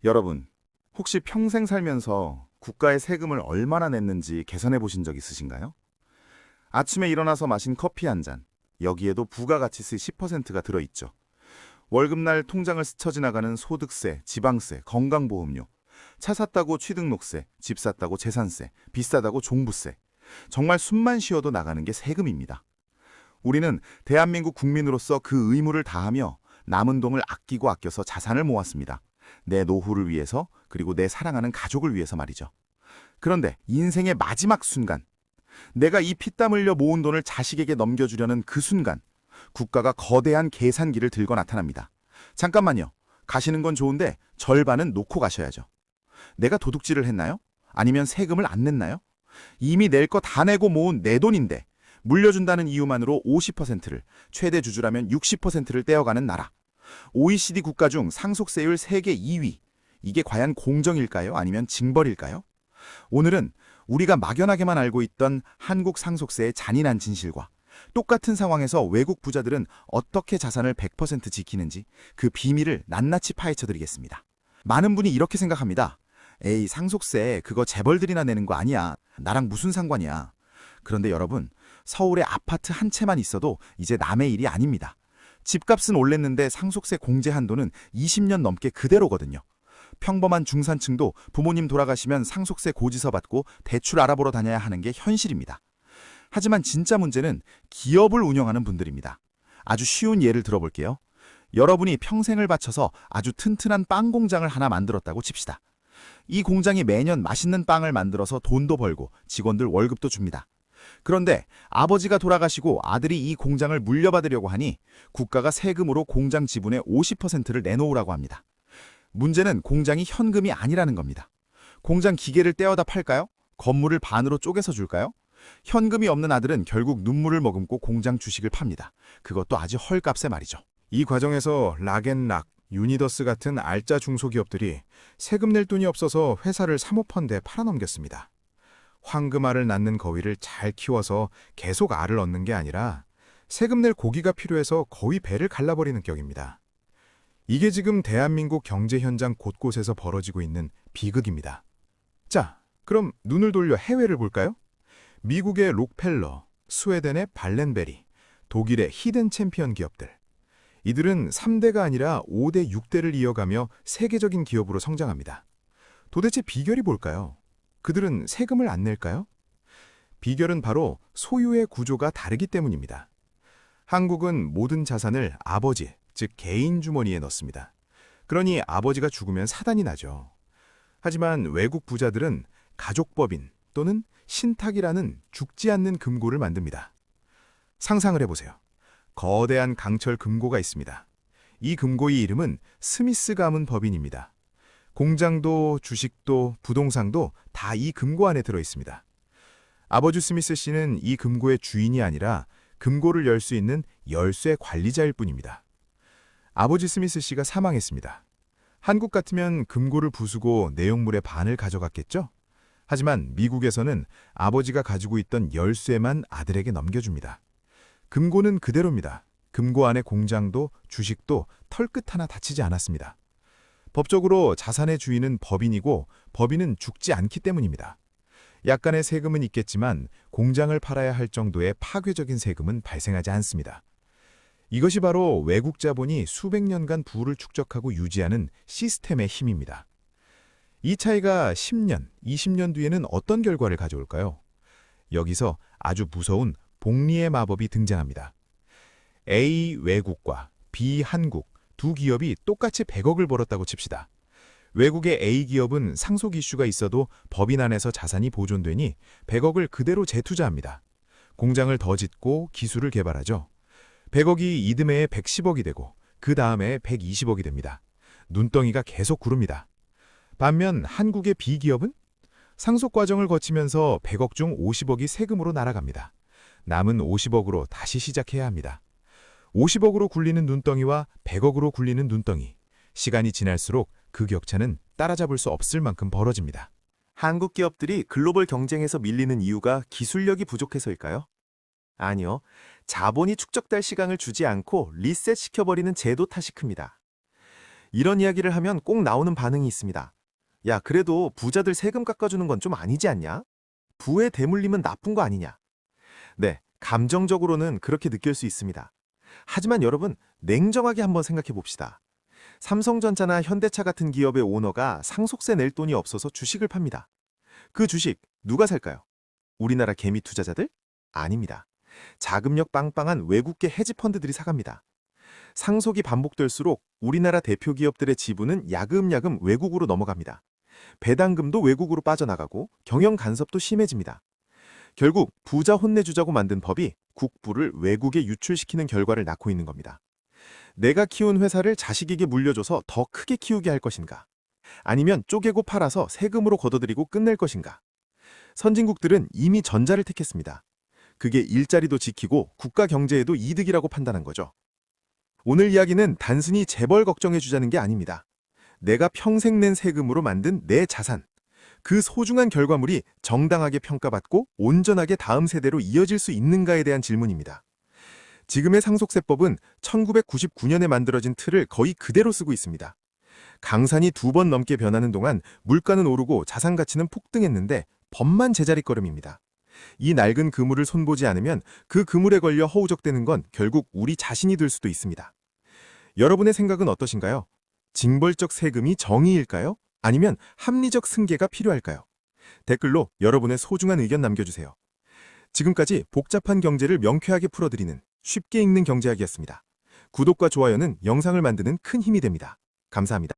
여러분, 혹시 평생 살면서 국가에 세금을 얼마나 냈는지 계산해 보신 적 있으신가요? 아침에 일어나서 마신 커피 한 잔, 여기에도 부가가치세 10%가 들어있죠. 월급날 통장을 스쳐 지나가는 소득세, 지방세, 건강보험료, 차 샀다고 취등록세, 집 샀다고 재산세, 비싸다고 종부세. 정말 숨만 쉬어도 나가는 게 세금입니다. 우리는 대한민국 국민으로서 그 의무를 다하며 남은 돈을 아끼고 아껴서 자산을 모았습니다. 내 노후를 위해서, 그리고 내 사랑하는 가족을 위해서 말이죠. 그런데 인생의 마지막 순간, 내가 이 피땀 흘려 모은 돈을 자식에게 넘겨주려는 그 순간, 국가가 거대한 계산기를 들고 나타납니다. 잠깐만요. 가시는 건 좋은데 절반은 놓고 가셔야죠. 내가 도둑질을 했나요? 아니면 세금을 안 냈나요? 이미 낼 거 다 내고 모은 내 돈인데 물려준다는 이유만으로 50%를, 최대 주주라면 60%를 떼어가는 나라. OECD 국가 중 상속세율 세계 2위. 이게 과연 공정일까요? 아니면 징벌일까요? 오늘은 우리가 막연하게만 알고 있던 한국 상속세의 잔인한 진실과 똑같은 상황에서 외국 부자들은 어떻게 자산을 100% 지키는지 그 비밀을 낱낱이 파헤쳐드리겠습니다. 많은 분이 이렇게 생각합니다. 에이, 상속세 그거 재벌들이나 내는 거 아니야. 나랑 무슨 상관이야. 그런데 여러분, 서울에 아파트 한 채만 있어도 이제 남의 일이 아닙니다. 집값은 올랐는데 상속세 공제 한도는 20년 넘게 그대로거든요. 평범한 중산층도 부모님 돌아가시면 상속세 고지서 받고 대출 알아보러 다녀야 하는 게 현실입니다. 하지만 진짜 문제는 기업을 운영하는 분들입니다. 아주 쉬운 예를 들어볼게요. 여러분이 평생을 바쳐서 아주 튼튼한 빵 공장을 하나 만들었다고 칩시다. 이 공장이 매년 맛있는 빵을 만들어서 돈도 벌고 직원들 월급도 줍니다. 그런데 아버지가 돌아가시고 아들이 이 공장을 물려받으려고 하니 국가가 세금으로 공장 지분의 50%를 내놓으라고 합니다. 문제는 공장이 현금이 아니라는 겁니다. 공장 기계를 떼어다 팔까요? 건물을 반으로 쪼개서 줄까요? 현금이 없는 아들은 결국 눈물을 머금고 공장 주식을 팝니다. 그것도 아주 헐값에 말이죠. 이 과정에서 락앤락, 유니더스 같은 알짜 중소기업들이 세금 낼 돈이 없어서 회사를 사모펀드에 팔아넘겼습니다. 황금알을 낳는 거위를 잘 키워서 계속 알을 얻는 게 아니라 세금 낼 고기가 필요해서 거위 배를 갈라버리는 격입니다. 이게 지금 대한민국 경제 현장 곳곳에서 벌어지고 있는 비극입니다. 자, 그럼 눈을 돌려 해외를 볼까요? 미국의 록펠러, 스웨덴의 발렌베리, 독일의 히든 챔피언 기업들. 이들은 3대가 아니라 5대, 6대를 이어가며 세계적인 기업으로 성장합니다. 도대체 비결이 뭘까요? 그들은 세금을 안 낼까요? 비결은 바로 소유의 구조가 다르기 때문입니다. 한국은 모든 자산을 아버지, 즉 개인 주머니에 넣습니다. 그러니 아버지가 죽으면 사단이 나죠. 하지만 외국 부자들은 가족법인 또는 신탁이라는 죽지 않는 금고를 만듭니다. 상상을 해보세요. 거대한 강철 금고가 있습니다. 이 금고의 이름은 스미스 가문 법인입니다. 공장도 주식도 부동산도 다 이 금고 안에 들어있습니다. 아버지 스미스 씨는 이 금고의 주인이 아니라 금고를 열 수 있는 열쇠 관리자일 뿐입니다. 아버지 스미스 씨가 사망했습니다. 한국 같으면 금고를 부수고 내용물의 반을 가져갔겠죠? 하지만 미국에서는 아버지가 가지고 있던 열쇠만 아들에게 넘겨줍니다. 금고는 그대로입니다. 금고 안의 공장도 주식도 털끝 하나 다치지 않았습니다. 법적으로 자산의 주인은 법인이고 법인은 죽지 않기 때문입니다. 약간의 세금은 있겠지만 공장을 팔아야 할 정도의 파괴적인 세금은 발생하지 않습니다. 이것이 바로 외국 자본이 수백 년간 부를 축적하고 유지하는 시스템의 힘입니다. 이 차이가 10년, 20년 뒤에는 어떤 결과를 가져올까요? 여기서 아주 무서운 복리의 마법이 등장합니다. A 외국과 B 한국 두 기업이 똑같이 100억을 벌었다고 칩시다. 외국의 A 기업은 상속 이슈가 있어도 법인 안에서 자산이 보존되니 100억을 그대로 재투자합니다. 공장을 더 짓고 기술을 개발하죠. 100억이 이듬해에 110억이 되고 그 다음에 120억이 됩니다. 눈덩이가 계속 구릅니다. 반면 한국의 B 기업은 상속 과정을 거치면서 100억 중 50억이 세금으로 날아갑니다. 남은 50억으로 다시 시작해야 합니다. 50억으로 굴리는 눈덩이와 100억으로 굴리는 눈덩이. 시간이 지날수록 그 격차는 따라잡을 수 없을 만큼 벌어집니다. 한국 기업들이 글로벌 경쟁에서 밀리는 이유가 기술력이 부족해서일까요? 아니요. 자본이 축적될 시간을 주지 않고 리셋시켜버리는 제도 탓이 큽니다. 이런 이야기를 하면 꼭 나오는 반응이 있습니다. 야, 그래도 부자들 세금 깎아주는 건 좀 아니지 않냐? 부의 대물림은 나쁜 거 아니냐? 네, 감정적으로는 그렇게 느낄 수 있습니다. 하지만 여러분, 냉정하게 한번 생각해 봅시다. 삼성전자나 현대차 같은 기업의 오너가 상속세 낼 돈이 없어서 주식을 팝니다. 그 주식 누가 살까요? 우리나라 개미 투자자들? 아닙니다. 자금력 빵빵한 외국계 헤지펀드들이 사갑니다. 상속이 반복될수록 우리나라 대표 기업들의 지분은 야금야금 외국으로 넘어갑니다. 배당금도 외국으로 빠져나가고 경영 간섭도 심해집니다. 결국 부자 혼내주자고 만든 법이 국부를 외국에 유출시키는 결과를 낳고 있는 겁니다. 내가 키운 회사를 자식에게 물려줘서 더 크게 키우게 할 것인가? 아니면 쪼개고 팔아서 세금으로 걷어들이고 끝낼 것인가? 선진국들은 이미 전자를 택했습니다. 그게 일자리도 지키고 국가 경제에도 이득이라고 판단한 거죠. 오늘 이야기는 단순히 재벌 걱정해주자는 게 아닙니다. 내가 평생 낸 세금으로 만든 내 자산, 그 소중한 결과물이 정당하게 평가받고 온전하게 다음 세대로 이어질 수 있는가에 대한 질문입니다. 지금의 상속세법은 1999년에 만들어진 틀을 거의 그대로 쓰고 있습니다. 강산이 2번 넘게 변하는 동안 물가는 오르고 자산 가치는 폭등했는데 법만 제자리걸음입니다. 이 낡은 그물을 손보지 않으면 그 그물에 걸려 허우적대는 건 결국 우리 자신이 될 수도 있습니다. 여러분의 생각은 어떠신가요? 징벌적 세금이 정의일까요? 아니면 합리적 승계가 필요할까요? 댓글로 여러분의 소중한 의견 남겨주세요. 지금까지 복잡한 경제를 명쾌하게 풀어드리는 쉽게 읽는 경제학이었습니다. 구독과 좋아요는 영상을 만드는 큰 힘이 됩니다. 감사합니다.